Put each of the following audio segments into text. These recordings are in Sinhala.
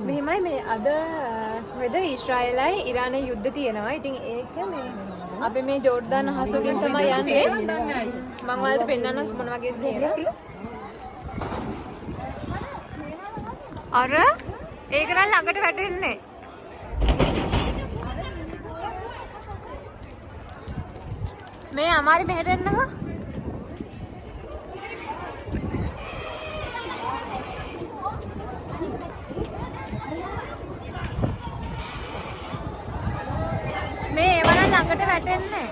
මෙහෙමයි මේ අද වෙද ඊශ්‍රායලයි ඉරානය යුද්ධ තියෙනවා. ඉතින් ඒක මේ අපි මේ ජෝර්දාන් අහස උඩින් තමයි යන්නේ. මම ඔයාලට පෙන්නන්නම් මොන වගේද කියලා. අර ඒක නම් ළඟට වැටෙන්නේ. මේ අමාරි මෙහෙට එන්නකෝ. මේ ඒවන ළඟට වැටෙන්නේ.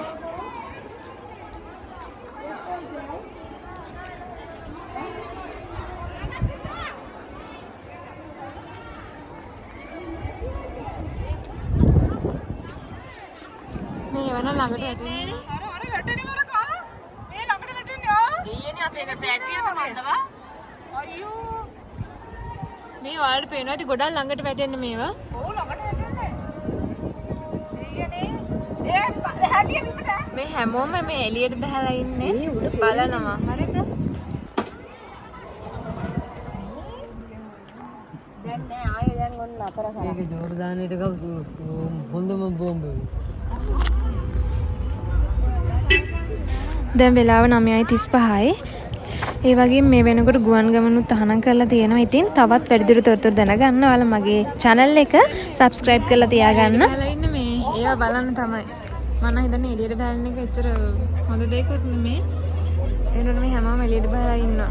මේ ඒවන ළඟට වැටෙන්නේ. අර වැටෙන්නේ වරකා. මේ ළඟට වැටෙන්නේ ආ. දෙයියනේ අපේ බැටරිය තමන්දවා. අයියෝ. මේ ඔයාලට පේනවා ඉතින් ගොඩක් ළඟට වැටෙන්නේ මේවා. ඔව් ළඟට වැටෙන්නේ. මේ හැමෝම මේ එළියට බහලා ඉන්නේ බලනවා. හරිද? දැන් නෑ ආයෙ දැන් ඔන්න අතර කරා. මේක ජෝර්දානයට ගව හොඳම බෝම්බ. දැන් වෙලාව 9:35යි. ඒ වගේම මේ වෙනකොට ගුවන් ගමනුත් තහනම් කරලා තියෙනවා. ඉතින් තවත් වැඩිදුර තොරතුරු දැනගන්න ඔයාලා මගේ channel එක subscribe කරලා තියාගන්න. ඒවා බලන්න තමයි. මම හිතන්නේ එළියට බහන එක එච්චර හොඳ දෙයක්වත් නෙමෙයි. ඒනොට මේ හැමෝම එළියට බහලා ඉන්නවා.